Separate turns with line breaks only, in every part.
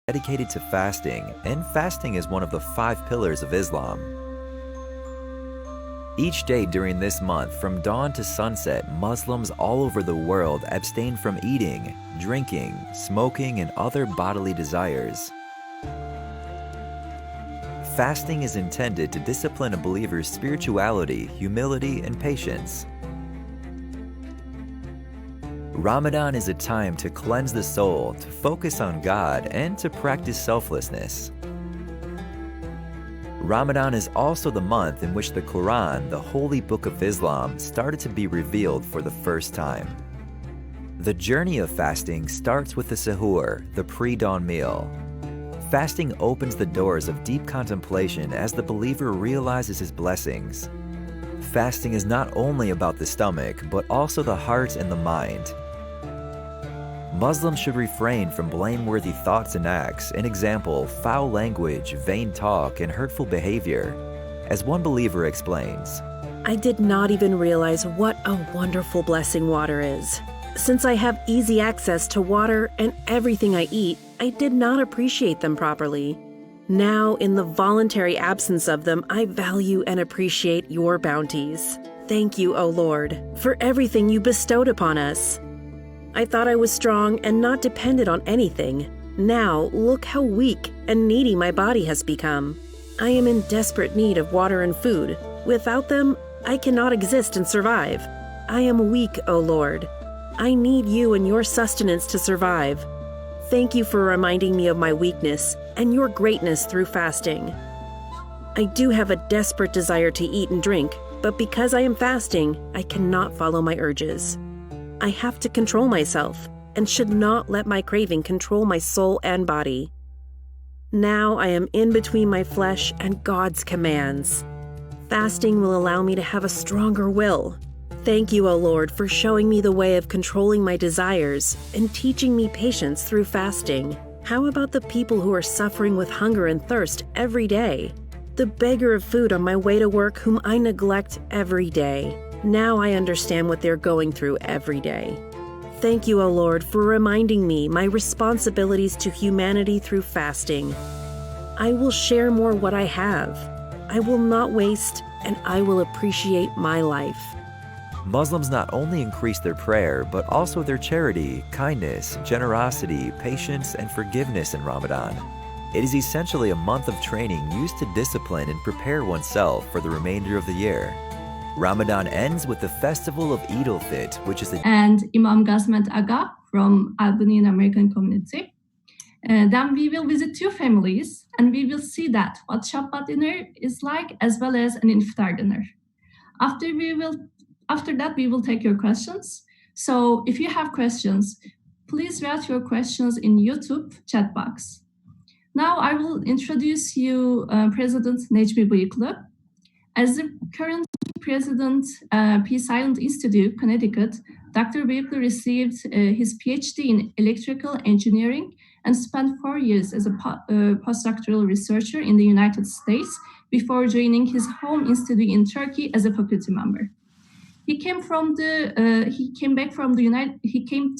dedicated to fasting, and fasting is one of the 5 pillars of Islam. Each day during this month, from dawn to sunset, Muslims all over the world abstain from eating, drinking, smoking, and other bodily desires. Fasting is intended to discipline a believer's spirituality, humility, and patience. Ramadan is a time to cleanse the soul, to focus on God, and to practice selflessness. Ramadan is also the month in which the Quran, the holy book of Islam, started to be revealed for the first time. The journey of fasting starts with the sahur, the pre-dawn meal. Fasting opens the doors of deep contemplation as the believer realizes his blessings. Fasting is not only about the stomach, but also the heart and the mind. Muslims should refrain from blameworthy thoughts and acts, an example, foul language, vain talk, and hurtful behavior. As one believer explains,
I did not even realize what a wonderful blessing water is. Since I have easy access to water and everything I eat, I did not appreciate them properly. Now, in the voluntary absence of them, I value and appreciate your bounties. Thank you, O Lord, for everything you bestowed upon us. I thought I was strong and not dependent on anything. Now, look how weak and needy my body has become. I am in desperate need of water and food. Without them, I cannot exist and survive. I am weak, O Lord. I need you and your sustenance to survive. Thank you for reminding me of my weakness and your greatness through fasting. I do have a desperate desire to eat and drink, but because I am fasting, I cannot follow my urges. I have to control myself and should not let my craving control my soul and body. Now I am in between my flesh and God's commands. Fasting will allow me to have a stronger will. Thank you, O Lord, for showing me the way of controlling my desires and teaching me patience through fasting. How about the people who are suffering with hunger and thirst every day? The beggar of food on my way to work whom I neglect every day. Now I understand what they're going through every day. Thank you, O Lord, for reminding me my responsibilities to humanity through fasting. I will share more what I have. I will not waste, and I will appreciate my life.
Muslims not only increase their prayer, but also their charity, kindness, generosity, patience, and forgiveness in Ramadan. It is essentially a month of training used to discipline and prepare oneself for the remainder of the year. Ramadan ends with the festival of Eid al-Fitr, which is
and Imam Gazmet Aga from Albanian American community. Then we will visit 2 families and we will see that what Shabbat dinner is like, as well as an Iftar dinner. After that, we will take your questions. So if you have questions, please write your questions in YouTube chat box. Now I will introduce you President Necmi Bıyıklı. As the current president, Peace Island Institute, Connecticut, Dr. Bıyıklı received his PhD in electrical engineering and spent 4 years as a postdoctoral researcher in the United States before joining his home institute in Turkey as a faculty member. He came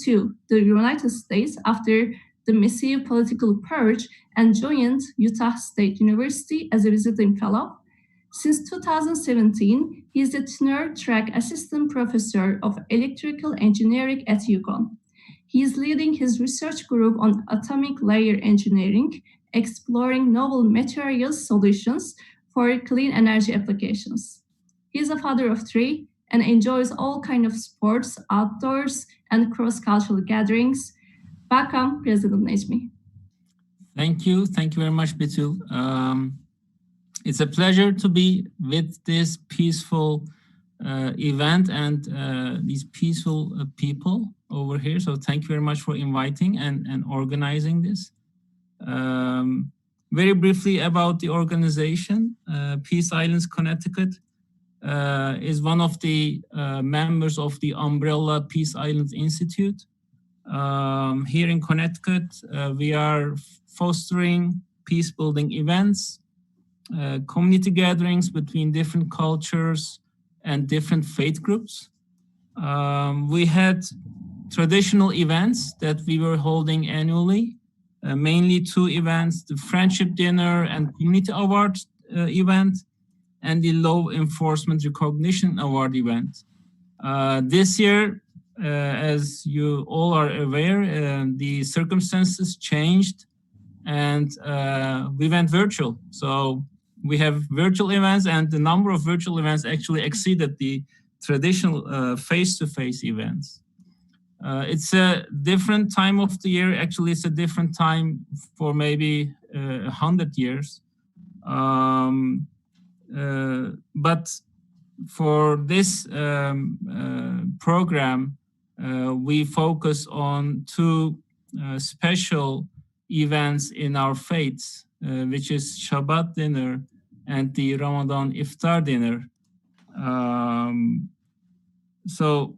to the United States after the massive political purge and joined Utah State University as a visiting fellow. Since 2017, he is a tenure-track assistant professor of electrical engineering at UConn. He is leading his research group on atomic layer engineering, exploring novel materials solutions for clean energy applications. He is a father of 3 and enjoys all kinds of sports, outdoors, and cross-cultural gatherings. Welcome, President Necmi.
Thank you. Thank you very much, Betül. It's a pleasure to be with this peaceful event and these peaceful people over here. So thank you very much for inviting and organizing this. Very briefly about the organization, Peace Islands, Connecticut is one of the members of the umbrella Peace Islands Institute. Here in Connecticut, we are fostering peace-building events, community gatherings between different cultures and different faith groups. We had traditional events that we were holding annually, mainly two events, the Friendship Dinner and Community Award event, and the Law Enforcement Recognition Award event. This year, as you all are aware, the circumstances changed and we went virtual. So we have virtual events, and the number of virtual events actually exceeded the traditional face-to-face events. It's a different time of the year. Actually, it's a different time for maybe 100 years. But for this program, we focus on two special events in our faiths, which is Shabbat dinner and the Ramadan Iftar dinner. So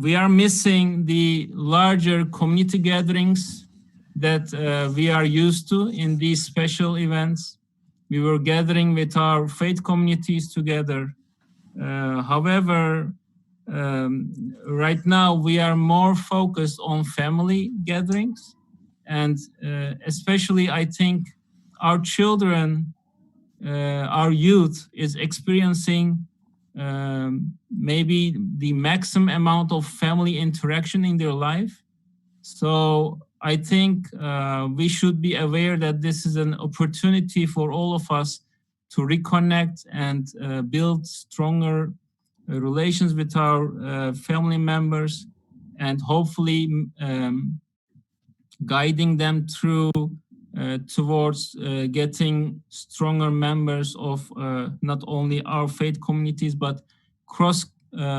we are missing the larger community gatherings that we are used to in these special events. We were gathering with our faith communities together. However, right now we are more focused on family gatherings, and especially I think our children, our youth is experiencing maybe the maximum amount of family interaction in their life. So I think we should be aware that this is an opportunity for all of us to reconnect and build stronger relations with our family members, and hopefully guiding them through towards getting stronger members of not only our faith communities, but cross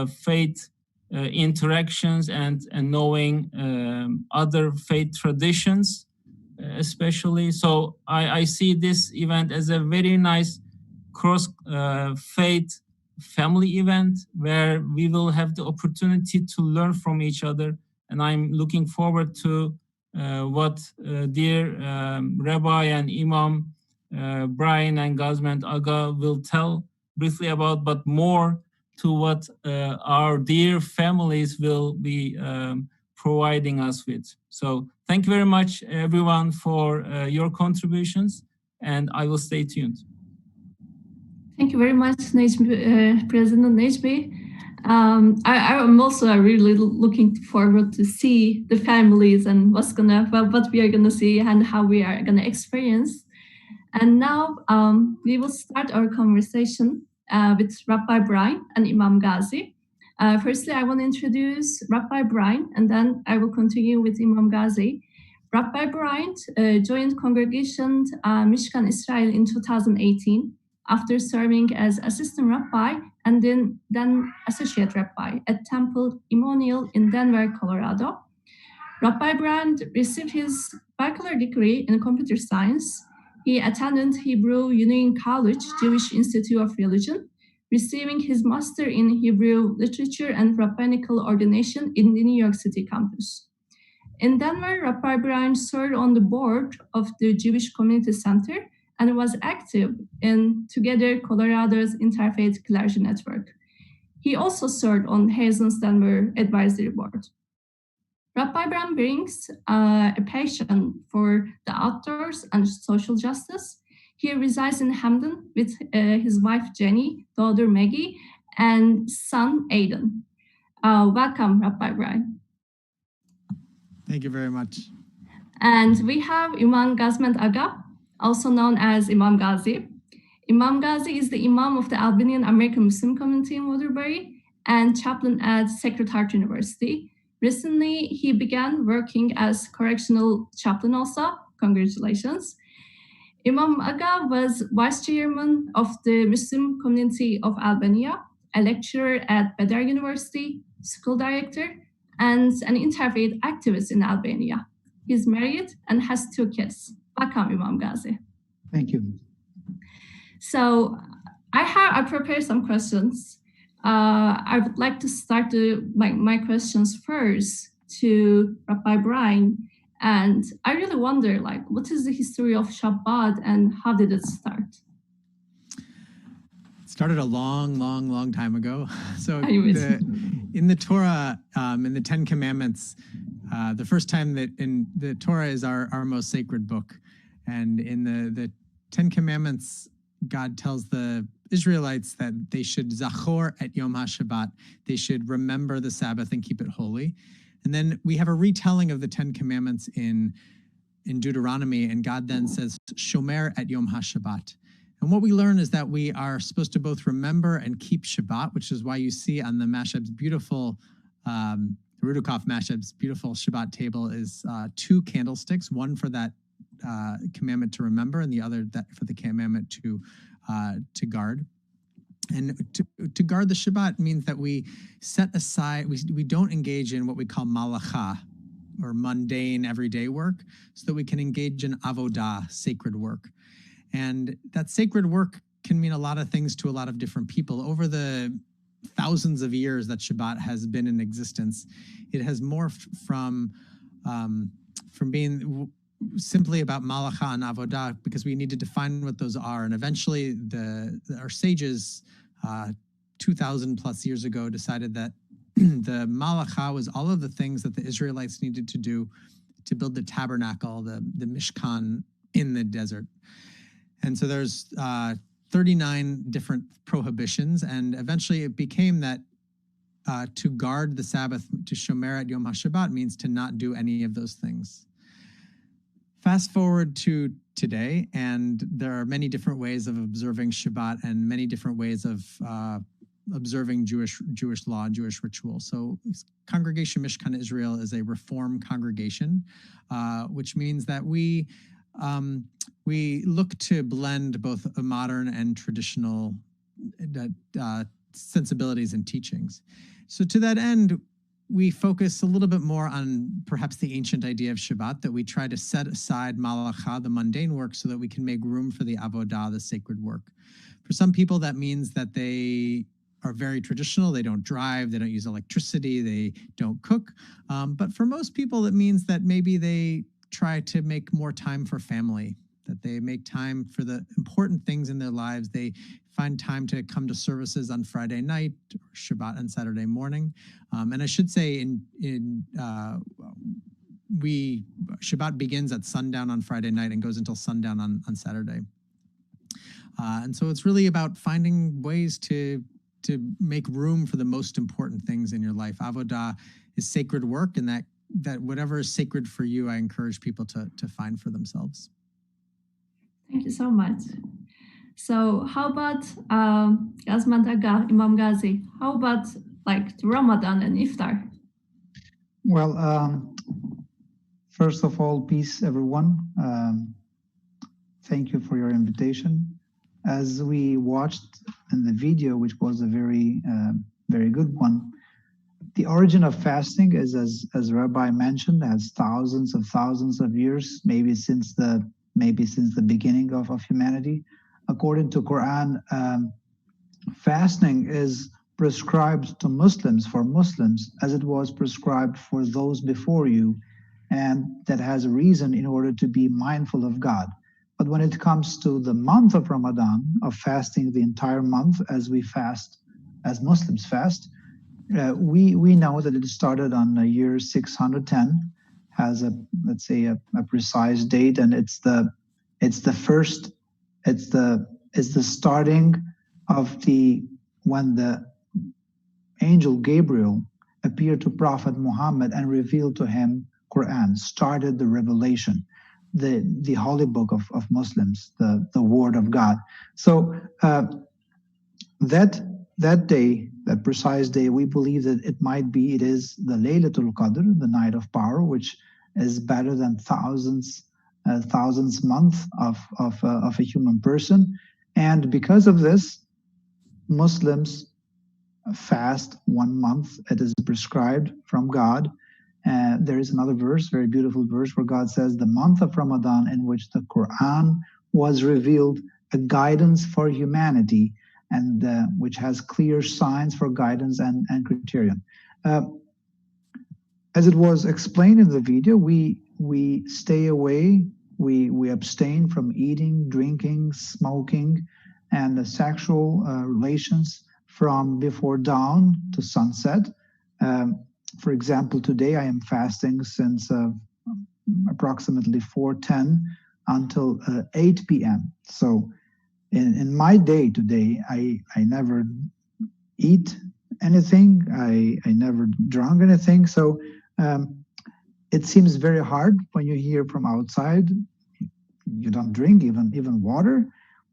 faith interactions and knowing other faith traditions, especially. So I see this event as a very nice cross faith family event where we will have the opportunity to learn from each other. And I'm looking forward to what dear Rabbi and Imam Brian and Gazment Aga will tell briefly about, but more to what our dear families will be providing us with. So thank you very much, everyone, for your contributions, and I will stay tuned.
Thank you very much, President Nejmi. I'm also really looking forward to see the families and what we are gonna see and how we are gonna experience. And now we will start our conversation with Rabbi Brian and Imam Ghazi. Firstly, I want to introduce Rabbi Brian, and then I will continue with Imam Ghazi. Rabbi Brian joined congregation Mishkan Israel in 2018 after serving as assistant rabbi and then associate rabbi at Temple Immanuel in Denver, Colorado. Rabbi Brian received his bachelor degree in computer science. He attended Hebrew Union College Jewish Institute of Religion, receiving his master in Hebrew literature and rabbinical ordination in the New York City campus. In Denver, Rabbi Brian served on the board of the Jewish Community Center and was active in Together Colorado's Interfaith Clergy Network. He also served on Hazen's Denver Advisory Board. Rabbi Brian brings a passion for the outdoors and social justice. He resides in Hamden with his wife Jenny, daughter Maggie, and son Aiden. Welcome, Rabbi Brian.
Thank you very much.
And we have Imam Gazment Aga, also known as Imam Ghazi. Imam Ghazi is the Imam of the Albanian American Muslim community in Waterbury and chaplain at Sacred Heart University. Recently, he began working as correctional chaplain also. Congratulations. Imam Aga was vice chairman of the Muslim community of Albania, a lecturer at Badar University, school director, and an interfaith activist in Albania. He's married and has 2 kids. Welcome, Imam Ghazi.
Thank you.
So I prepared some questions. I would like to start my questions first to Rabbi Brian. And I really wonder, what is the history of Shabbat and how did it start?
It started a long time ago. So in the Torah, in the 10 Commandments, the first time that in the Torah is our most sacred book. And in the Ten Commandments, God tells the Israelites that they should zachor et Yom HaShabbat. They should remember the Sabbath and keep it holy. And then we have a retelling of the Ten Commandments in Deuteronomy, and God then says, shomer et Yom HaShabbat. And what we learn is that we are supposed to both remember and keep Shabbat, which is why you see on the Mashab's beautiful, the Rudikoff Mashab's beautiful Shabbat table is 2 candlesticks, one for that commandment to remember, and the other that for the commandment to guard. And to guard the Shabbat means that we set aside, we don't engage in what we call malacha, or mundane everyday work, so that we can engage in avodah, sacred work. And that sacred work can mean a lot of things to a lot of different people. Over the thousands of years that Shabbat has been in existence, it has morphed from being simply about malacha and avodah, because we need to define what those are. And eventually our sages 2,000 plus years ago decided that the malacha was all of the things that the Israelites needed to do to build the tabernacle, the Mishkan in the desert. And so there's 39 different prohibitions, and eventually it became that to guard the Sabbath, to shomer et Yom HaShabbat, means to not do any of those things. Fast forward to today, and there are many different ways of observing Shabbat and many different ways of observing Jewish law and Jewish ritual. So Congregation Mishkan Israel is a Reform congregation, which means that we look to blend both a modern and traditional sensibilities and teachings. So to that end, we focus a little bit more on perhaps the ancient idea of Shabbat, that we try to set aside malacha, the mundane work, so that we can make room for the avodah, the sacred work. For some people, that means that they are very traditional. They don't drive, they don't use electricity, they don't cook. But for most people, it means that maybe they try to make more time for family, that they make time for the important things in their lives. They find time to come to services on Friday night, or Shabbat and Saturday morning. And I should say Shabbat begins at sundown on Friday night and goes until sundown on Saturday. And so it's really about finding ways to make room for the most important things in your life. Avodah is sacred work, and that whatever is sacred for you, I encourage people to find for themselves.
Thank you so much. So how about Gazman Aga, Imam Ghazi? How about like Ramadan and Iftar?
Well, first of all, peace, everyone. Thank you for your invitation. As we watched in the video, which was a very good one, the origin of fasting is, as Rabbi mentioned, has thousands of years, maybe since the beginning of humanity. According to Quran, fasting is prescribed to Muslims, for Muslims, as it was prescribed for those before you, and that has a reason in order to be mindful of God. But when it comes to the month of Ramadan, of fasting the entire month as we fast, as Muslims fast, we know that it started on the year 610, has a precise date, and it's the starting of when the angel Gabriel appeared to Prophet Muhammad and revealed to him Quran, started the revelation, the holy book of Muslims, the word of God. So that day, that precise day, we believe that it is the Laylatul Qadr, the night of power, which is better than thousands month of a human person. And because of this, Muslims fast 1 month. It is prescribed from God. There is another verse, very beautiful verse, where God says, the month of Ramadan, in which the Quran was revealed, a guidance for humanity, and which has clear signs for guidance and criterion. As it was explained in the video, we stay away, we abstain from eating, drinking, smoking, and the sexual relations from before dawn to sunset. For example, today I am fasting since approximately 4:10 until 8 p.m. So in my day today, I never eat anything. I never drunk anything. So it seems very hard when you hear from outside, you don't drink even water.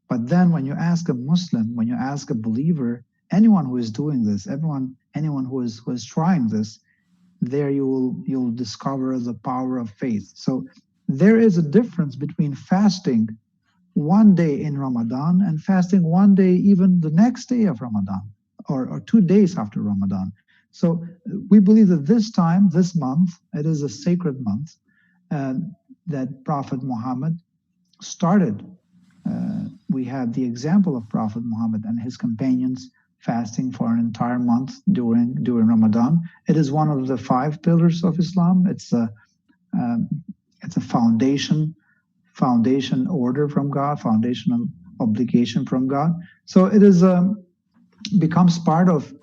But then when you ask a Muslim, when you ask a believer, anyone who is doing this, anyone who is trying this, there you'll discover the power of faith. So there is a difference between fasting one day in Ramadan and fasting one day even the next day of Ramadan, or 2 days after Ramadan. So we believe that this month, it is a sacred month that Prophet Muhammad started. We have the example of Prophet Muhammad and his companions fasting for an entire month during Ramadan. It is one of the 5 pillars of Islam. It's a foundation order from God, foundational obligation from God. So it is becomes part of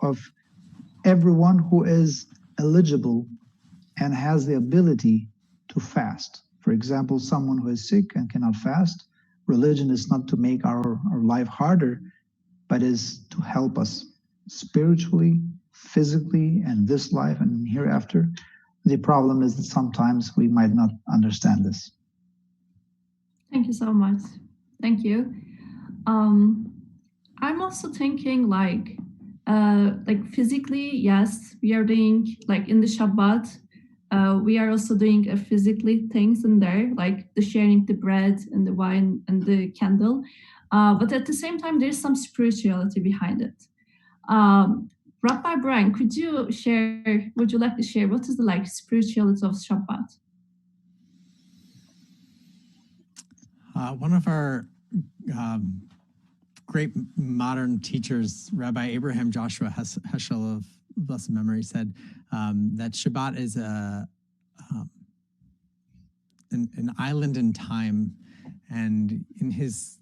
everyone who is eligible and has the ability to fast. For example, someone who is sick and cannot fast. Religion is not to make our life harder, but is to help us spiritually, physically, and this life and hereafter. The problem is that sometimes we might not understand this.
Thank you so much. Thank you. I'm also thinking like physically, yes, we are doing like in the Shabbat, we are also doing physically things in there, like the sharing the bread and the wine and the candle. But at the same time, there's some spirituality behind it. Rabbi Brian, would you like to share what is the spirituality of Shabbat?
One of our great modern teachers, Rabbi Abraham Joshua Heschel of blessed memory, said that Shabbat is an island in time. And in his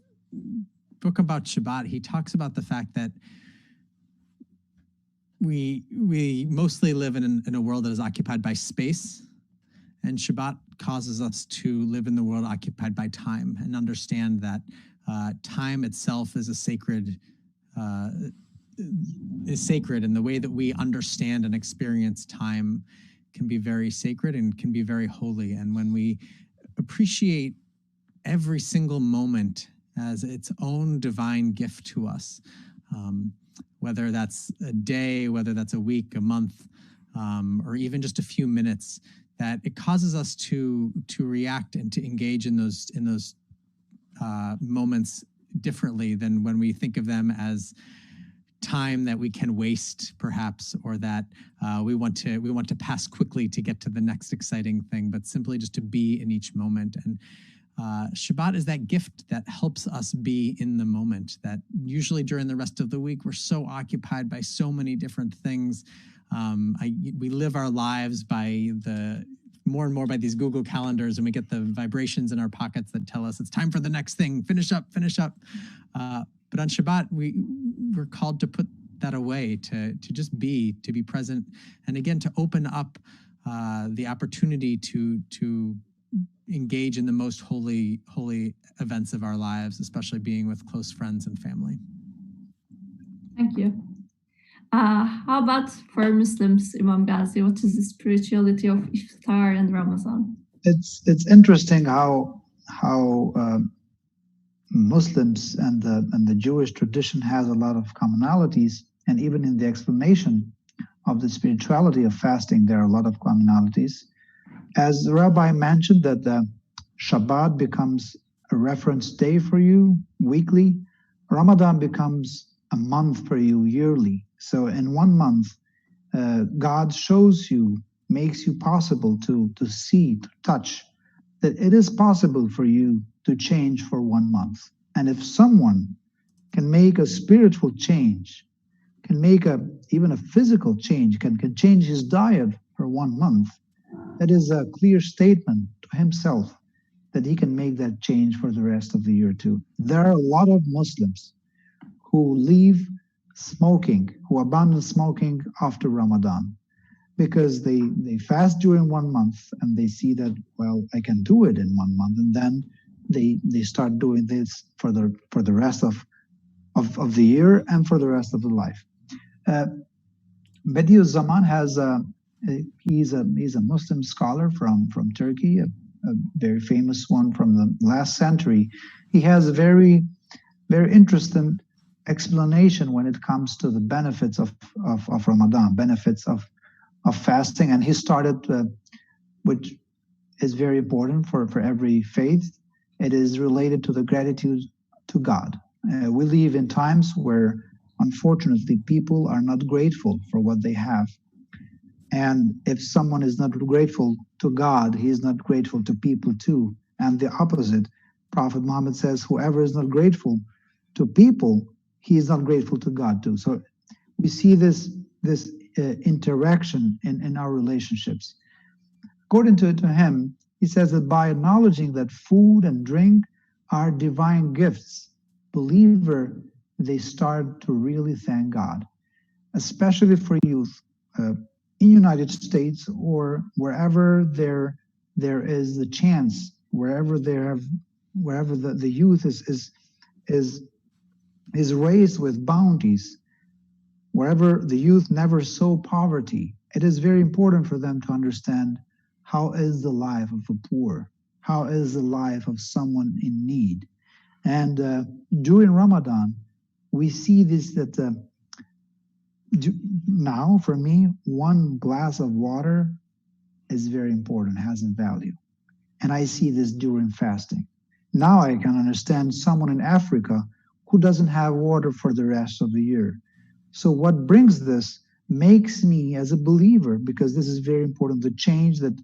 book about Shabbat, he talks about the fact that we mostly live in a world that is occupied by space, and Shabbat causes us to live in the world occupied by time and understand that time itself is sacred, and the way that we understand and experience time can be very sacred and can be very holy. And when we appreciate every single moment as its own divine gift to us, whether that's a day, whether that's a week, a month, or even just a few minutes, that it causes us to react and to engage in those moments differently than when we think of them as time that we can waste, perhaps, or that we want to pass quickly to get to the next exciting thing, but simply just to be in each moment. And Shabbat is that gift that helps us be in the moment, that usually during the rest of the week, we're so occupied by so many different things. We live our lives by more and more by these Google calendars, and we get the vibrations in our pockets that tell us it's time for the next thing, finish up. But on Shabbat, we're called to put that away, to just be, to be present, and again, to open up the opportunity to engage in the most holy events of our lives, especially being with close friends and family.
Thank you. How about for Muslims, Imam Ghazi? What is the spirituality of Iftar and Ramadan?
It's interesting how Muslims and the Jewish tradition has a lot of commonalities, and even in the explanation of the spirituality of fasting, there are a lot of commonalities. As the Rabbi mentioned, that the Shabbat becomes a reference day for you weekly, Ramadan becomes a month for you yearly. So in 1 month, God shows you, makes you possible to see, to touch, that it is possible for you to change for 1 month. And if someone can make a spiritual change, can make even a physical change, can change his diet for 1 month, that is a clear statement to himself that he can make that change for the rest of the year too. There are a lot of Muslims who leave smoking, who abandon smoking after Ramadan. because they fast during 1 month and they see that, well, I can do it in 1 month, and then they start doing this for the rest of the year and for the rest of the life. Bediüz Zaman has he's a Muslim scholar from Turkey, a very famous one from the last century. He has a very interesting explanation when it comes to the benefits of Ramadan, benefits of fasting, and he started, which is very important for every faith. It is related to the gratitude to God. We live in times where, unfortunately, people are not grateful for what they have. And if someone is not grateful to God, he is not grateful to people too. And the opposite, Prophet Muhammad says, whoever is not grateful to people, he is not grateful to God too. So we see this interaction in our relationships. According to him, he says that by acknowledging that food and drink are divine gifts, believer, they start to really thank God, especially for youth in United States or wherever there is the chance, wherever the youth is raised with bounties, wherever the youth never saw poverty. It is very important for them to understand how is the life of a poor, how is the life of someone in need. And during Ramadan, we see this, that now for me, one glass of water is very important, has a value. And I see this during fasting. Now I can understand someone in Africa who doesn't have water for the rest of the year. So what brings this makes me as a believer, because this is very important, the change that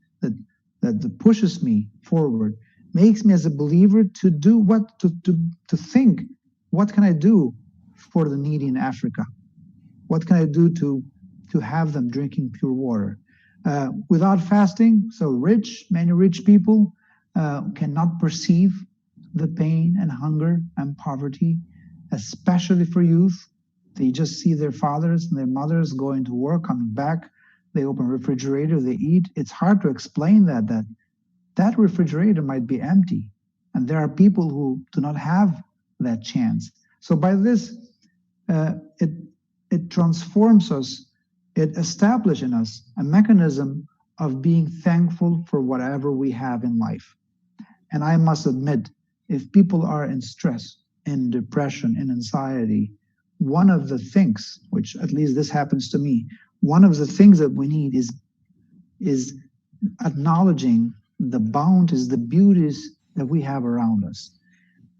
pushes me forward, makes me as a believer to do what, to think, what can I do for the needy in Africa? What can I do to have them drinking pure water? Without fasting, so many rich people cannot perceive the pain and hunger and poverty, especially for youth. They just see their fathers and their mothers going to work, coming back. They open a refrigerator, they eat. It's hard to explain that refrigerator might be empty. And there are people who do not have that chance. So by this, it transforms us, it establishes in us a mechanism of being thankful for whatever we have in life. And I must admit, if people are in stress, in depression, in anxiety, one of the things, which at least this happens to me, one of the things that we need is acknowledging the bounties, the beauties that we have around us.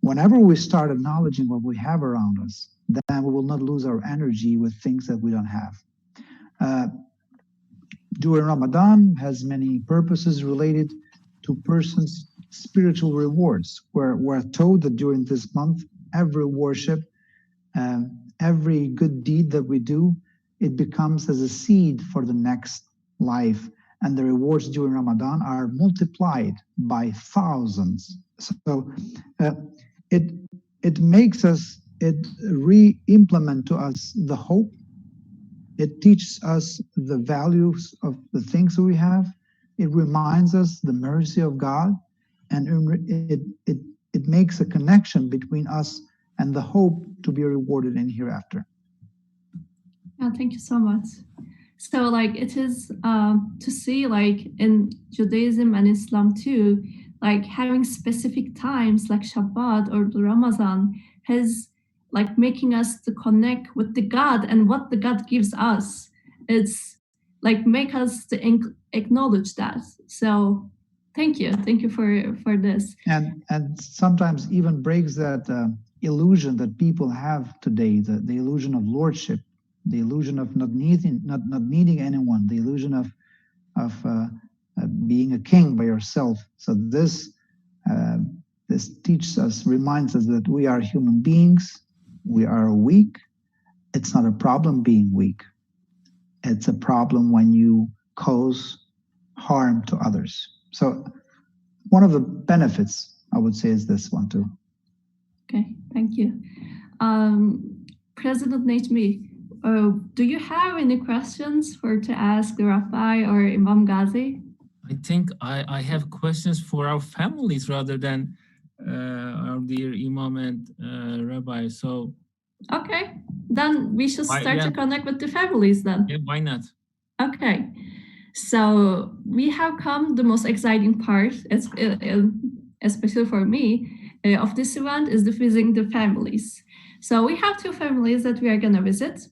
Whenever we start acknowledging what we have around us, then we will not lose our energy with things that we don't have. During Ramadan has many purposes related to persons' spiritual rewards. We're told that during this month, every worship, every good deed that we do, it becomes as a seed for the next life. And the rewards during Ramadan are multiplied by thousands. So it makes us, it re-implement to us the hope. It teaches us the values of the things that we have. It reminds us the mercy of God, and it makes a connection between us and the hope to be rewarded in hereafter.
Yeah, thank you so much. So like it is to see like in Judaism and Islam too, like having specific times like Shabbat or the Ramadan has like making us to connect with the God and what the God gives us. It's like make us to acknowledge that. So thank you for this.
And sometimes even breaks that illusion that people have today, the illusion of lordship, the illusion of not needing anyone, the illusion of being a king by yourself. So this teaches us, reminds us that we are human beings. We are weak. It's not a problem being weak. It's a problem when you cause harm to others. So one of the benefits, I would say, is this one too.
Okay, thank you. President Najmi, do you have any questions to ask the Rabbi or Imam Ghazi?
I think I have questions for our families rather than our dear Imam and Rabbi. So
okay, then we should start
yeah.
to connect with the families then.
Yeah, why not?
Okay, so we have come the most exciting part, especially for me, of this event is the visiting the families. So we have two families that we are gonna visit.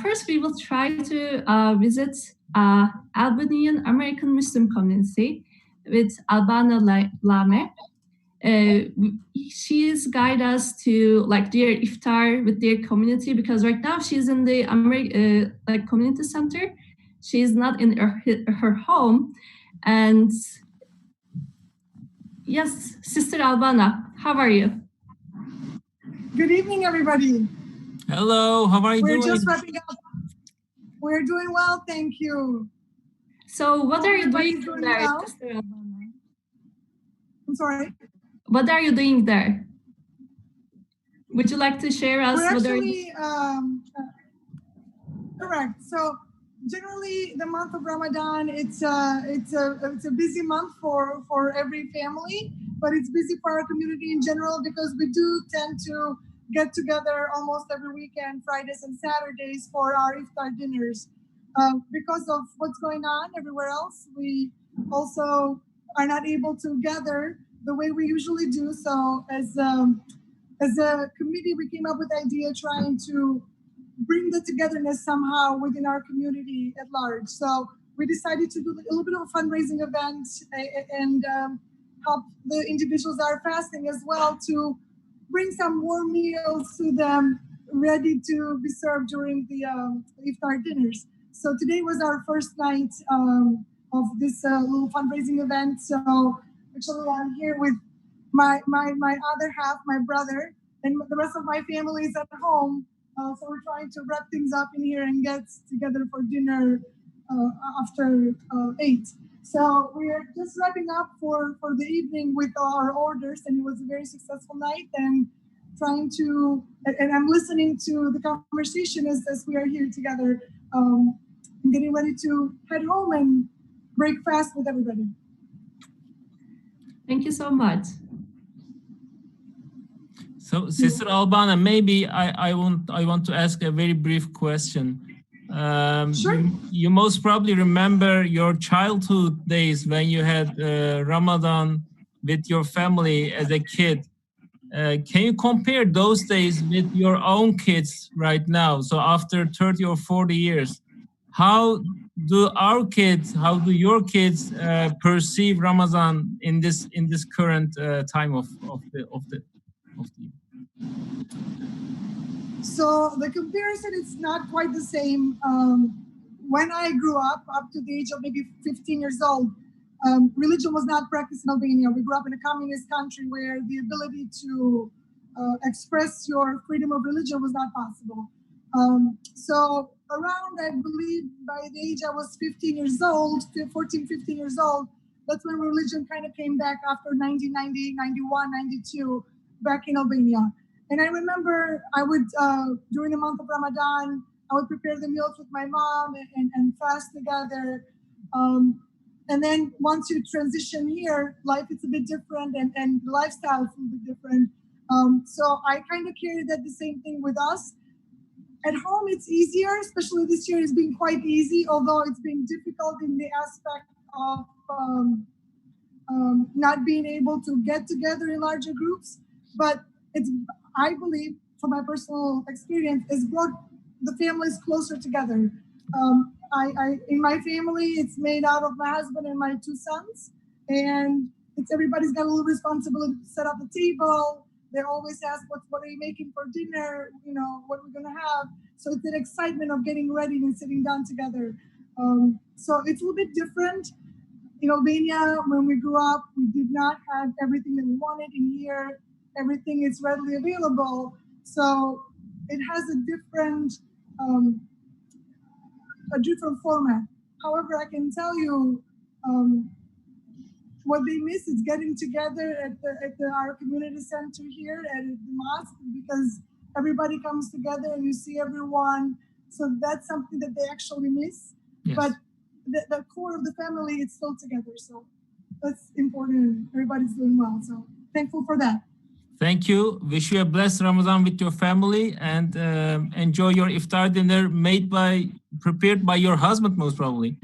First, we will try to visit Albanian American Muslim community with Albana Lame. She's guide us to like their iftar with their community because right now she's in the like community center. She's not in her home, and yes, Sister Albana, how are you?
Good evening, everybody.
Hello, how are you doing?
We're just wrapping up. We're doing well, thank you.
So what are you doing there,
well?
Sister Albana?
I'm sorry?
What are you doing there? Would you like to share us?
We're actually, correct. So generally the month of Ramadan, it's a busy month for every family, but it's busy for our community in general because we do tend to get together almost every weekend, Fridays and Saturdays for our iftar dinners. Because of what's going on everywhere else, we also are not able to gather the way we usually do. So as a committee, we came up with the idea trying to bring the togetherness somehow within our community at large. So we decided to do a little bit of a fundraising event and help the individuals that are fasting as well to bring some warm meals to them ready to be served during the iftar dinners. So today was our first night of this little fundraising event. So actually I'm here with my other half, my brother, and the rest of my family is at home. So we're trying to wrap things up in here and get together for dinner after 8. So we're just wrapping up for the evening with our orders, and it was a very successful night. And trying to, and I'm listening to the conversation as we are here together, getting ready to head home and break fast with everybody.
Thank you so much.
So, Sister Albana, maybe I want to ask a very brief question.
Sure.
You most probably remember your childhood days when you had Ramadan with your family as a kid. Can you compare those days with your own kids right now? So after 30 or 40 years, how do your kids perceive Ramadan in this current time of the year?
So the comparison is not quite the same. When I grew up to the age of maybe 15 years old, religion was not practiced in Albania. We grew up in a communist country where the ability to express your freedom of religion was not possible. So around, I believe, by the age I was 15 years old, 14, 15 years old, that's when religion kind of came back after 1990, 91, 92, back in Albania. And I remember I would, during the month of Ramadan, I would prepare the meals with my mom and fast together. And then once you transition here, life is a bit different and lifestyle is a bit different. So I kind of carried that the same thing with us. At home, it's easier, especially this year it's been quite easy, although it's been difficult in the aspect of not being able to get together in larger groups. But it's, I believe, from my personal experience, it's brought the families closer together. In my family, it's made out of my husband and my 2 sons, and it's everybody's got a little responsibility to set up the table. They always ask, what are you making for dinner? You know, what are we gonna have? So it's an excitement of getting ready and sitting down together. So it's a little bit different. In Albania, when we grew up, we did not have everything that we wanted. In here, everything is readily available. So it has a different format. However, I can tell you what they miss is getting together at our community center here at the mosque, because everybody comes together and you see everyone. So that's something that they actually miss.
Yes.
But the core of the family is still together. So that's important. Everybody's doing well. So thankful for that.
Thank you. Wish you a blessed Ramadan with your family, and enjoy your iftar dinner prepared by your husband, most probably.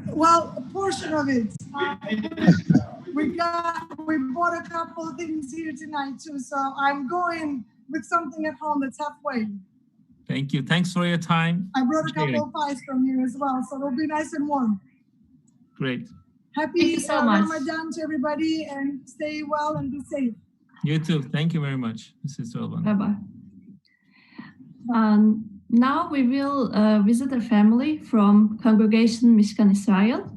Well, a portion of it. We bought a couple of things here tonight too. So I'm going with something at home that's halfway.
Thank you. Thanks for your time.
I brought a couple of pies from here as well, so it'll be nice and warm.
Great.
Happy Ramadan to everybody, and stay well and be safe.
You too. Thank you very much, Mrs. Roban.
Bye-bye. Now we will visit a family from Congregation Mishkan, Israel.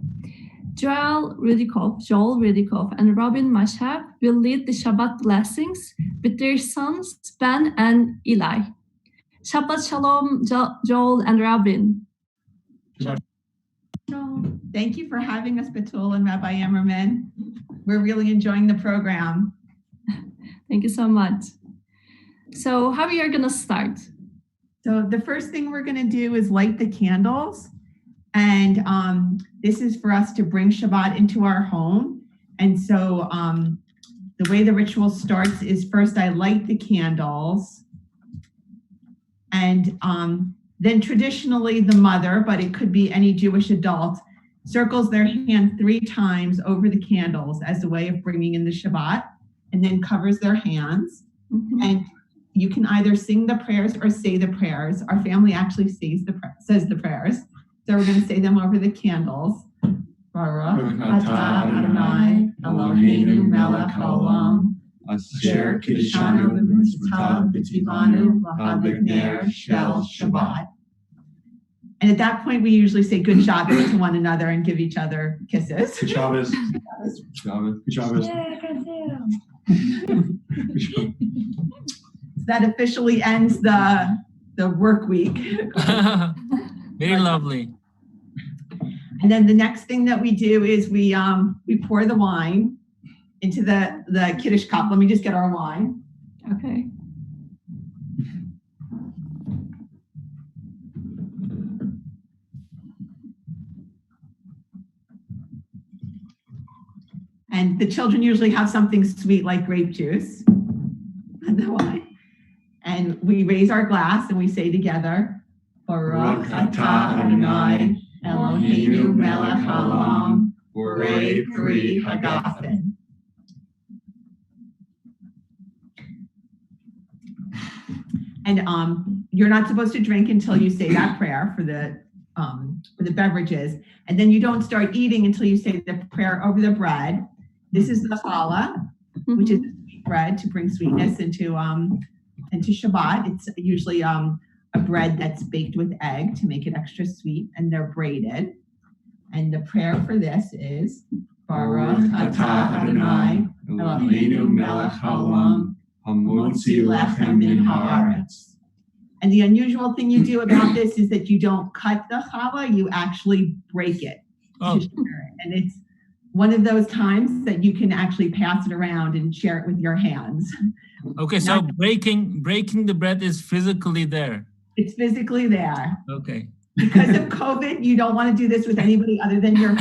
Joel Rudikoff and Robin Mashab will lead the Shabbat blessings with their sons, Ben and Eli. Shabbat Shalom, Joel and Robin.
Thank you for having us, Batul and Rabbi Emmerman. We're really enjoying the program.
Thank you so much. So how we are going to start?
So the first thing we're going to do is light the candles. And this is for us to bring Shabbat into our home. And so the way the ritual starts is first I light the candles. And then traditionally the mother, but it could be any Jewish adult, circles their hand 3 times over the candles as a way of bringing in the Shabbat, and then covers their hands.
Mm-hmm.
And you can either sing the prayers or say the prayers. Our family actually says the prayers. So we're going to say them over the candles. Baruch atah Adonai Eloheinu melech haolam asher kiddushanu b'mitzvotav v'tzivanu l'hadlik ner shel Shabbat. And at that point, we usually say good Shabbos to one another and give each other kisses.
Good Shabbos. Good Shabbos.
That officially ends the work week.
Very lovely.
And then the next thing that we do is we pour the wine into the Kiddush cup. Let me just get our wine.
Okay.
And the children usually have something sweet like grape juice and the wine. And we raise our glass and we say together, Baruch atah Adonai Eloheinu melech haolam borei pri hagafen. And you're not supposed to drink until you say that prayer for the beverages. And then you don't start eating until you say the prayer over the bread. This is the challah, which is the sweet bread to bring sweetness into Shabbat. It's usually a bread that's baked with egg to make it extra sweet, and they're braided. And the prayer for this is Baruch atah Adonai Eloheinu melech haolam hamotzi lechem min haaretz. And the unusual thing you do about this is that you don't cut the challah, you actually break it to share it. And it's one of those times that you can actually pass it around and share it with your hands.
Okay, so breaking the bread is physically there.
It's physically there.
Okay.
Because of COVID, you don't want to do this with anybody other than your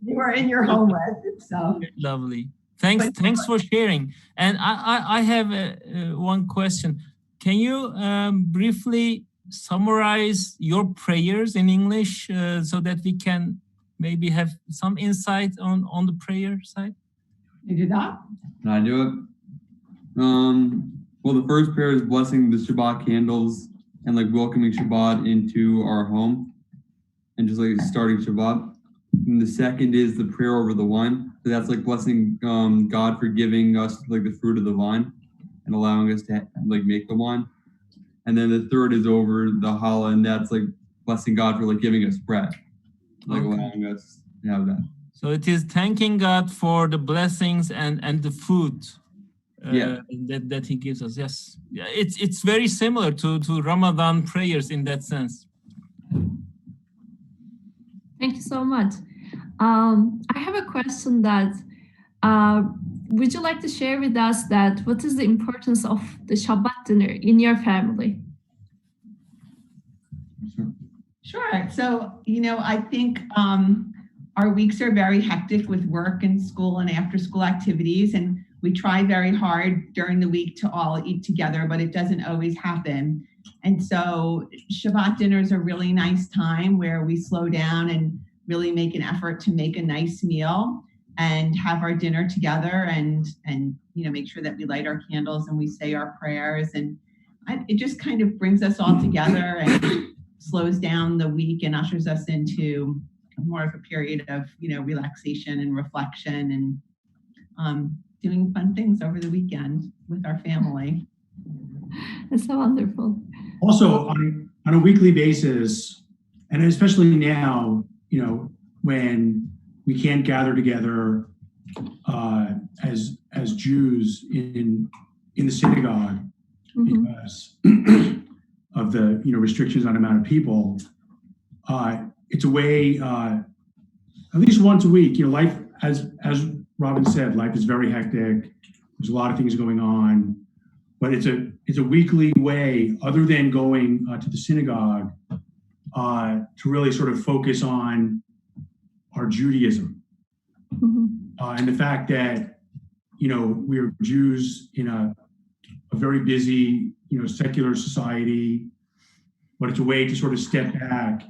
you are in your home with. So
lovely. Thanks for sharing. And I have one question. Can you briefly summarize your prayers in English so that we can maybe have some insight on the prayer side?
You do that?
Can I do it? Well, the first prayer is blessing the Shabbat candles and like welcoming Shabbat into our home and just like starting Shabbat. And the second is the prayer over the wine. So that's like blessing God for giving us like the fruit of the vine and allowing us to like make the wine. And then the third is over the challah, and that's like blessing God for like giving us bread, like allowing us to have that.
So it is thanking God for the blessings and the food that He gives us. Yes, yeah, it's very similar to Ramadan prayers in that sense.
Thank you so much. I have a question that would you like to share with us that what is the importance of the Shabbat dinner in your family?
Sure. So, I think our weeks are very hectic with work and school and after school activities, and we try very hard during the week to all eat together, but it doesn't always happen. And so Shabbat dinner is a really nice time where we slow down and really make an effort to make a nice meal and have our dinner together and make sure that we light our candles and we say our prayers. And it just kind of brings us all together and slows down the week and ushers us into more of a period of, relaxation and reflection and doing fun things over the weekend with our family.
It's so wonderful.
Also, on a weekly basis, and especially now, when we can't gather together as Jews in the synagogue because of the restrictions on amount of people, it's a way at least once a week. Life, as Robin said, life is very hectic. There's a lot of things going on, but it's a weekly way, other than going to the synagogue, to really sort of focus on our Judaism and the fact that we're Jews in a very busy secular society, but it's a way to sort of step back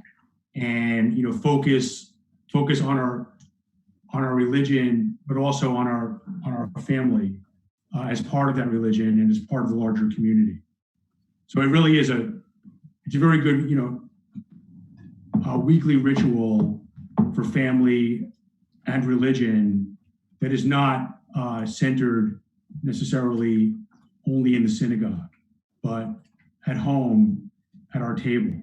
and focus on our religion, but also on our family as part of that religion and as part of the larger community. So it really is it's a very good weekly ritual for family and religion that is not centered necessarily only in the synagogue, but at home at our table.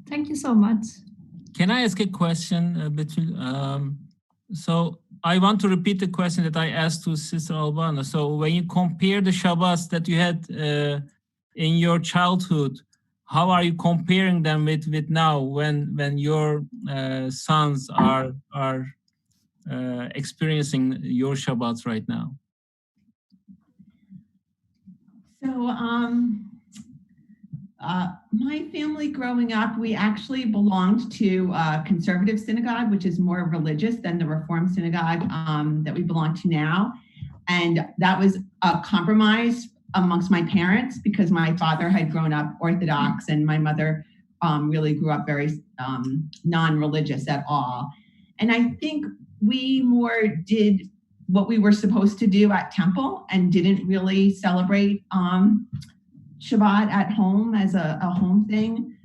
Thank you so much.
Can I ask a question so I want to repeat the question that I asked to Sister Albana. So when you compare the Shabbats that you had in your childhood, how are you comparing them with now when your sons are experiencing your Shabbats right now?
So my family growing up, we actually belonged to a conservative synagogue, which is more religious than the Reform synagogue that we belong to now. And that was a compromise amongst my parents because my father had grown up Orthodox and my mother really grew up very non-religious at all. And I think we more did what we were supposed to do at temple and didn't really celebrate Shabbat at home as a home thing.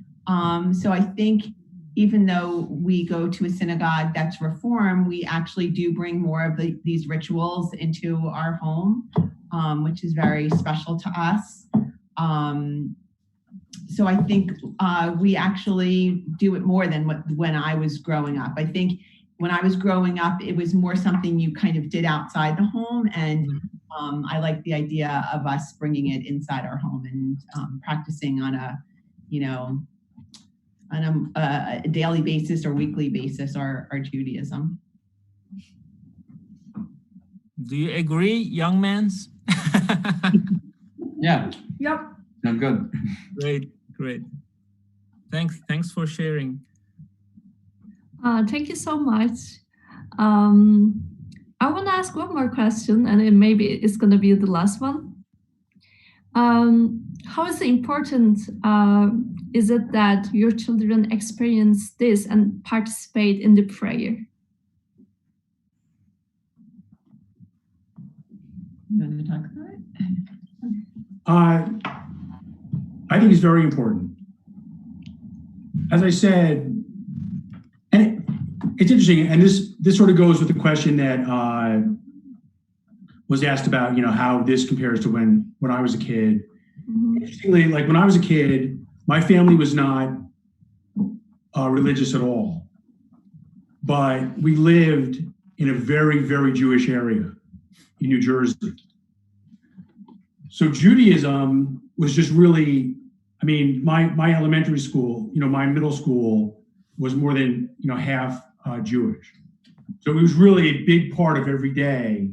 So I think even though we go to a synagogue that's Reform, we actually do bring more of these rituals into our home, which is very special to us. So I think we actually do it more than when I was growing up. I think when I was growing up, it was more something you kind of did outside the home. And I like the idea of us bringing it inside our home and practicing on a daily basis or weekly basis our Judaism.
Do you agree, young mans?
Yeah.
Yep.
Sounds good.
Great. Thanks for sharing.
Thank you so much. I want to ask one more question, and maybe it's going to be the last one. How is it important is it that your children experience this and participate in the prayer?
You want to talk about it?
I think it's very important. As I said, and it's interesting, and this sort of goes with the question that was asked about, how this compares to when I was a kid. Interestingly, like when I was a kid, my family was not religious at all, but we lived in a very, very Jewish area in New Jersey. So Judaism was just really, my elementary school, my middle school was more than, half Jewish. So it was really a big part of every day.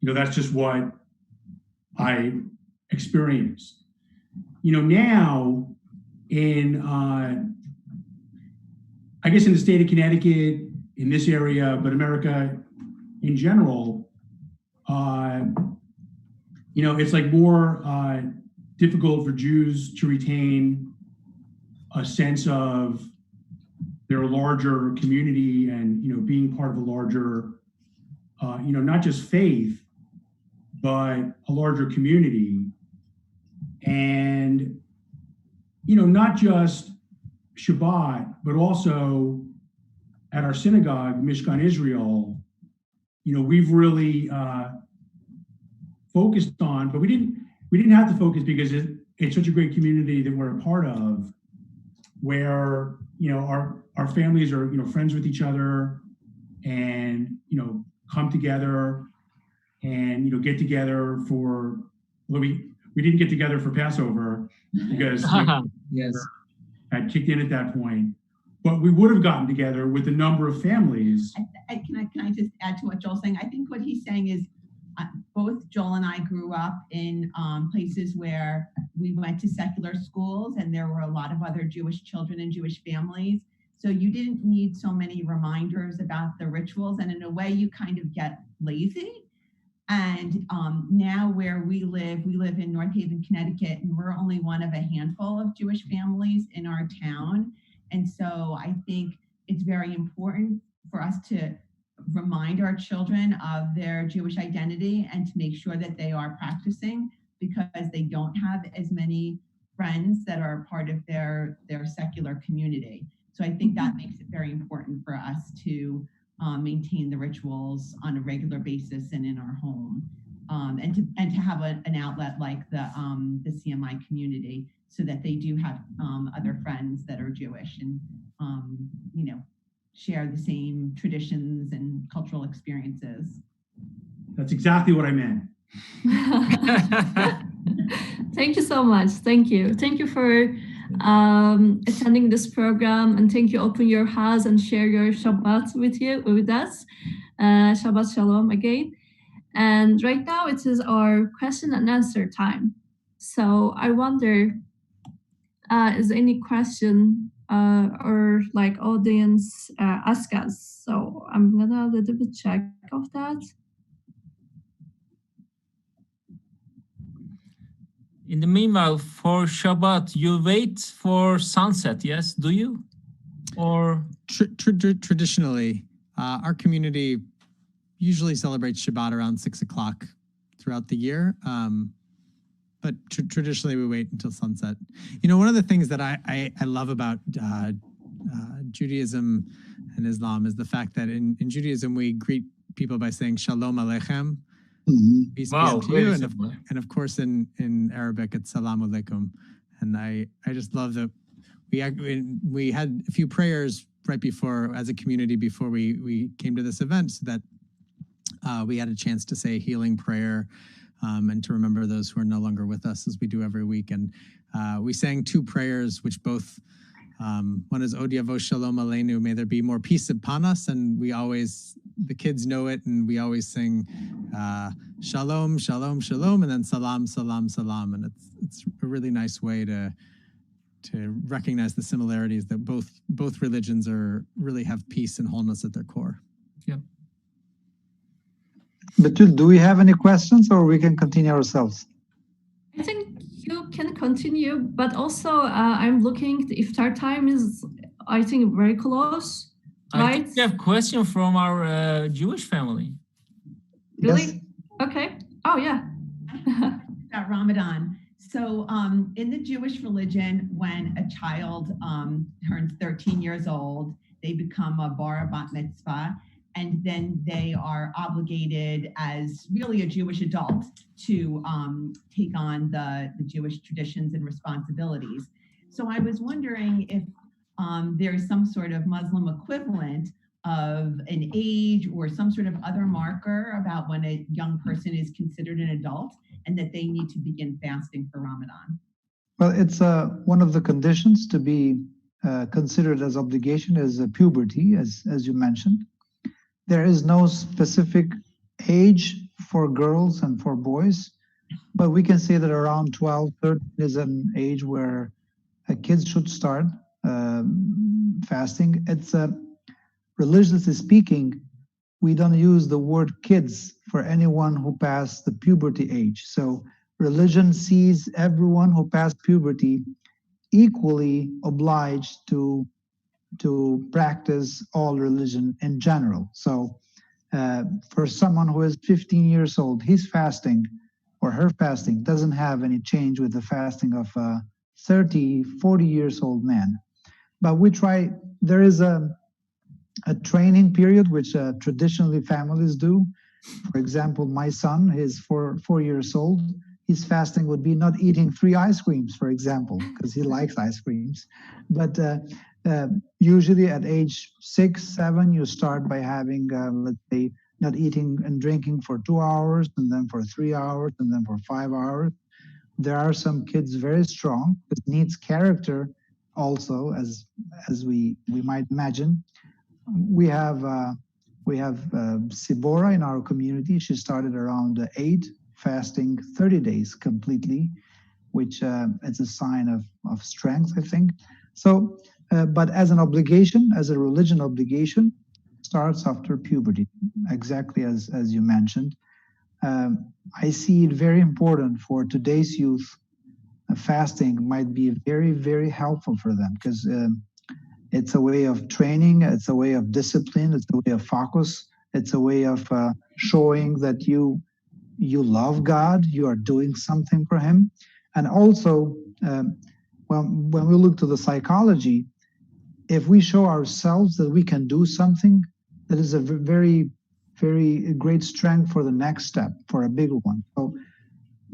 That's just what I experienced. Now in, I guess in the state of Connecticut, in this area, but America in general, it's like more difficult for Jews to retain a sense of their larger community and, being part of a larger, not just faith, but a larger community. And, not just Shabbat, but also at our synagogue, Mishkan Israel, we've really focused on, but we didn't have to focus because it's such a great community that we're a part of, where our families are friends with each other, and come together and get together for, well, we didn't get together for Passover because
yes,
had kicked in at that point, but we would have gotten together with a number of families.
Can I just add to what Joel's saying? I think what he's saying is both Joel and I grew up in places where we went to secular schools, and there were a lot of other Jewish children and Jewish families. So you didn't need so many reminders about the rituals, and in a way you kind of get lazy. And now where we live in North Haven, Connecticut, and we're only one of a handful of Jewish families in our town. And so I think it's very important for us to remind our children of their Jewish identity and to make sure that they are practicing, because they don't have as many friends that are part of their secular community. So I think that makes it very important for us to maintain the rituals on a regular basis and in our home, and to have an outlet like the CMI community, so that they do have other friends that are Jewish and share the same traditions and cultural experiences.
That's exactly what I meant.
Thank you so much. Thank you for attending this program, and thank you open your house and share your Shabbat with us. Shabbat Shalom again. And right now it is our question and answer time. So I wonder, is any question or like audience ask us? So I'm gonna a little bit check of that.
In the meanwhile, for Shabbat, you wait for sunset, yes? Do you? Or
Traditionally, our community usually celebrates Shabbat around 6 o'clock throughout the year. But traditionally, we wait until sunset. One of the things that I love about Judaism and Islam is the fact that in Judaism, we greet people by saying Shalom Aleichem. Peace be unto you. And of course, in Arabic, it's Salam Alaikum. And I just love that we had a few prayers right before, as a community, before we came to this event, so that we had a chance to say a healing prayer and to remember those who are no longer with us, as we do every week. And we sang two prayers, which both, one is Od Yavo Shalom Aleinu, may there be more peace upon us. And the kids know it, and we always sing Shalom, Shalom, Shalom, and then Salam, Salam, Salam. And it's a really nice way to recognize the similarities that both religions really have peace and wholeness at their core.
Yeah.
Betul, do we have any questions, or we can continue ourselves?
I think you can continue, but also I'm looking, the Iftar time is, I think, very close, right?
I think we have a question from our Jewish family.
Really?
Yes.
Okay. Oh, yeah.
About Ramadan. So in the Jewish religion, when a child turns 13 years old, they become a bar bat mitzvah, and then they are obligated as really a Jewish adult to take on the Jewish traditions and responsibilities. So I was wondering if there is some sort of Muslim equivalent of an age or some sort of other marker about when a young person is considered an adult and that they need to begin fasting for Ramadan.
Well, it's one of the conditions to be considered as obligation is puberty, as you mentioned. There is no specific age for girls and for boys, but we can say that around 12, 13 is an age where kids should start fasting. It's religiously speaking, we don't use the word kids for anyone who passed the puberty age. So religion sees everyone who passed puberty equally obliged to practice all religion in general. So for someone who is 15 years old, his fasting or her fasting doesn't have any change with the fasting of a 30, 40 years old man. But we try, there is a training period which traditionally families do. For example, my son is 4 years old. His fasting would be not eating 3 ice creams, for example, because he likes ice creams. But usually at age 6, 7, you start by having, let's say, not eating and drinking for 2 hours, and then for 3 hours, and then for 5 hours. There are some kids very strong. It needs character also, as we might imagine. We have Sibora in our community. She started around 8, fasting 30 days completely, which is a sign of strength, I think. So, but as an obligation, as a religion obligation, starts after puberty, exactly as you mentioned. I see it very important for today's youth. Fasting might be very, very helpful for them because it's a way of training, it's a way of discipline, it's a way of focus, it's a way of showing that you love God, you are doing something for Him. And also, when we look to the psychology, if we show ourselves that we can do something, that is a very, very great strength for the next step, for a bigger one. So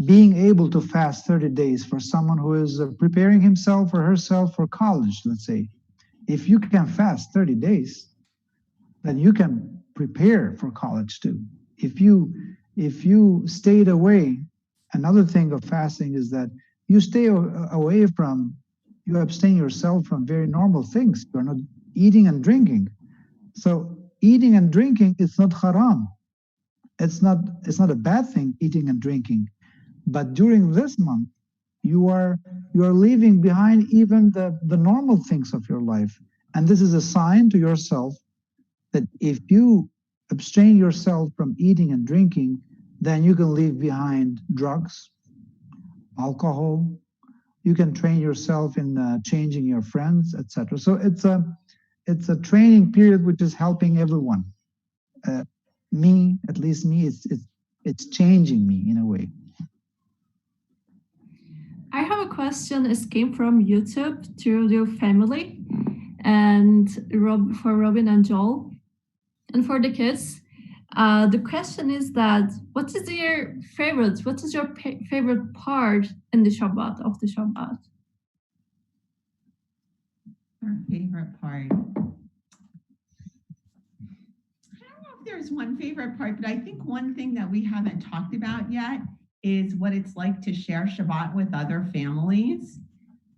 being able to fast 30 days for someone who is preparing himself or herself for college, let's say, if you can fast 30 days, then you can prepare for college too. If you stayed away, another thing of fasting is that you stay away from, you abstain yourself from very normal things. You're not eating and drinking. So eating and drinking is not haram. It's not a bad thing, eating and drinking. But during this month, you are leaving behind even the normal things of your life. And this is a sign to yourself that if you abstain yourself from eating and drinking, then you can leave behind drugs, alcohol. You can train yourself in changing your friends, etc. So it's a training period which is helping everyone. Me, at least me, it's changing me in a way.
I have a question. It came from YouTube to your family, and for Robin and Joel, and for the kids. The question is that what is your favorite part in the Shabbat, of the Shabbat?
Our favorite part. I don't know if there's one favorite part, but I think one thing that we haven't talked about yet is what it's like to share Shabbat with other families.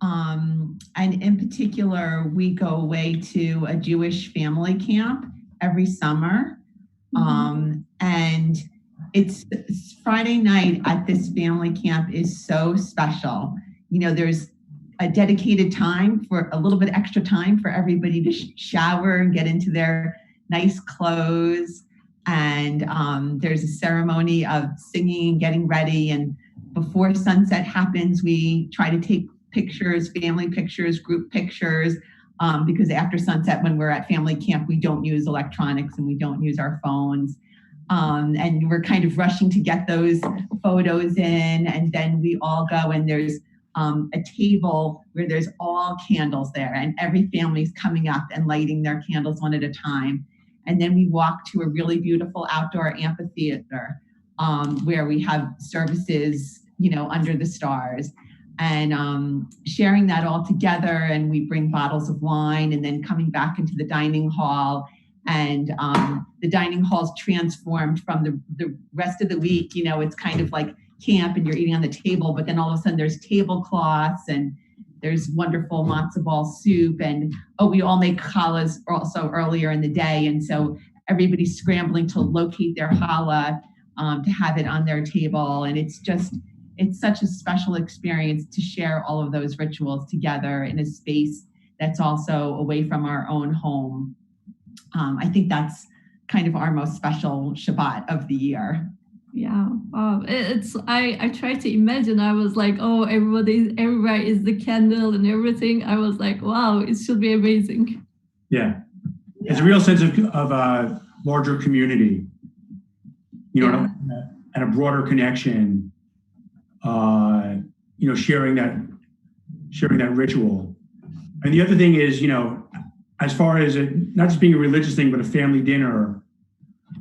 And in particular, we go away to a Jewish family camp every summer. And it's Friday night at this family camp is so special. You know, there's a dedicated time for a little bit extra time for everybody to shower and get into their nice clothes. And there's a ceremony of singing and getting ready. And before sunset happens, we try to take pictures, family pictures, group pictures, because after sunset, when we're at family camp, we don't use electronics and we don't use our phones. And we're kind of rushing to get those photos in. And then we all go, and there's a table where there's all candles there, and every family's coming up and lighting their candles one at a time. And then we walk to a really beautiful outdoor amphitheater where we have services, you know, under the stars, and sharing that all together. And we bring bottles of wine, and then coming back into the dining hall. And the dining hall's transformed from the rest of the week. You know, it's kind of like camp and you're eating on the table, but then all of a sudden there's tablecloths and there's wonderful matzo ball soup. And we all make challahs also earlier in the day. And so everybody's scrambling to locate their challah, to have it on their table. And it's such a special experience to share all of those rituals together in a space that's also away from our own home. I think that's kind of our most special Shabbat of the year.
Yeah, I tried to imagine. I was like, oh, everywhere is the candle and everything. I was like, wow, it should be amazing.
Yeah. It's a real sense of a larger community, and a broader connection, sharing that ritual. And the other thing is, as far as it not just being a religious thing, but a family dinner,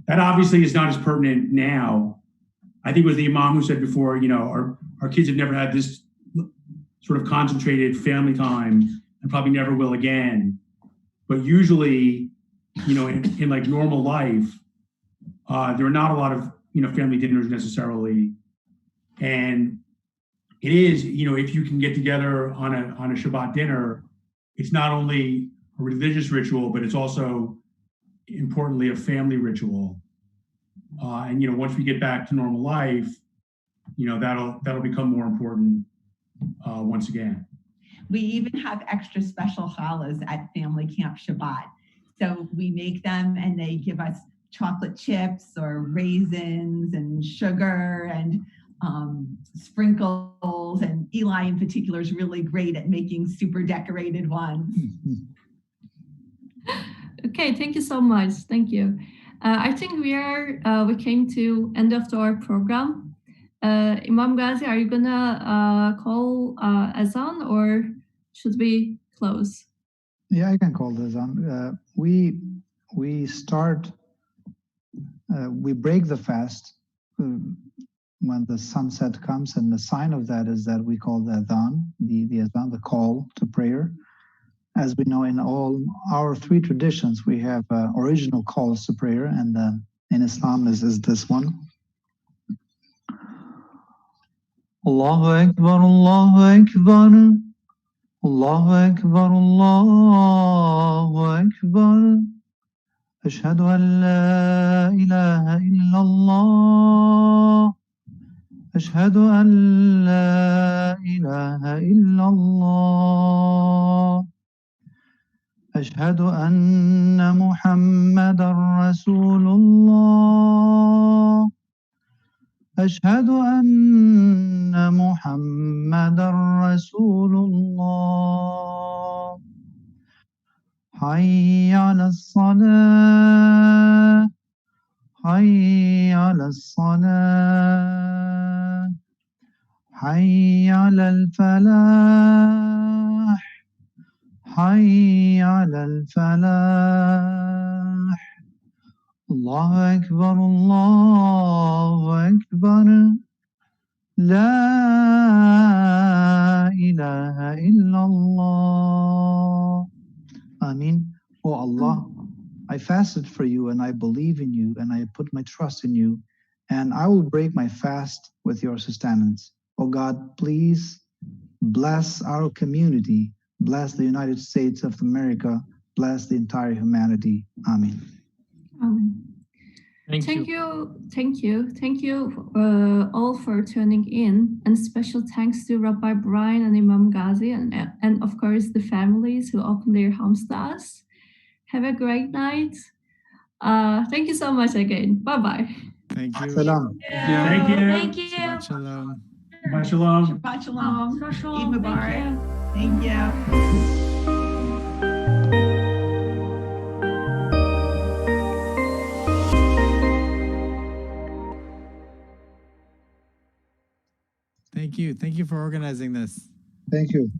that obviously is not as pertinent now. I think it was the Imam who said before, our kids have never had this sort of concentrated family time and probably never will again. But usually, in like normal life, there are not a lot of, family dinners necessarily. And it is, if you can get together on a Shabbat dinner, it's not only a religious ritual, but it's also importantly a family ritual. And once we get back to normal life, that'll become more important once again.
We even have extra special challahs at Family Camp Shabbat. So we make them and they give us chocolate chips or raisins and sugar and sprinkles. And Eli in particular is really great at making super decorated ones.
Okay, thank you so much. Thank you. I think we came to end of our program. Imam Ghazi, are you gonna call Azan or should we close?
Yeah, I can call the Azan. We start. We break the fast when the sunset comes, and the sign of that is that we call the Adhan, the Adhan, the call to prayer. As we know, in all our three traditions, we have original calls to prayer, and in Islam is this one. Allahu Akbar, Allahu Akbar, Allahu Akbar, Allahu Akbar. Ashhadu an la ilaha illallah. Ashhadu an la ilaha illallah. أشهد أن محمدًا رسول الله. أشهد أن محمدًا رسول الله. حي على الصلاة. حي على الصلاة. حي على الفلاح. حي على الفلاح. الله أكبر الله أكبر. لا إله إلا الله. Amin. Oh Allah, I fasted for you and I believe in you and I put my trust in you, and I will break my fast with your sustenance. Oh God, please bless our community. Bless the United States of America. Bless the entire humanity. Amen.
Amen.
Thank you.
Thank you all for tuning in, and special thanks to Rabbi Brian and Imam Ghazi, and of course the families who opened their homes to us. Have a great night. Thank you so much again. Bye-bye.
Thank you.
Salam.
Thank you.
Thank you.
Shabbat shalom.
Shabbat shalom.
Shabbat shalom.
Shabbat shalom.
Eid Mubarak. Thank you.
Thank you. Thank you for organizing this.
Thank you.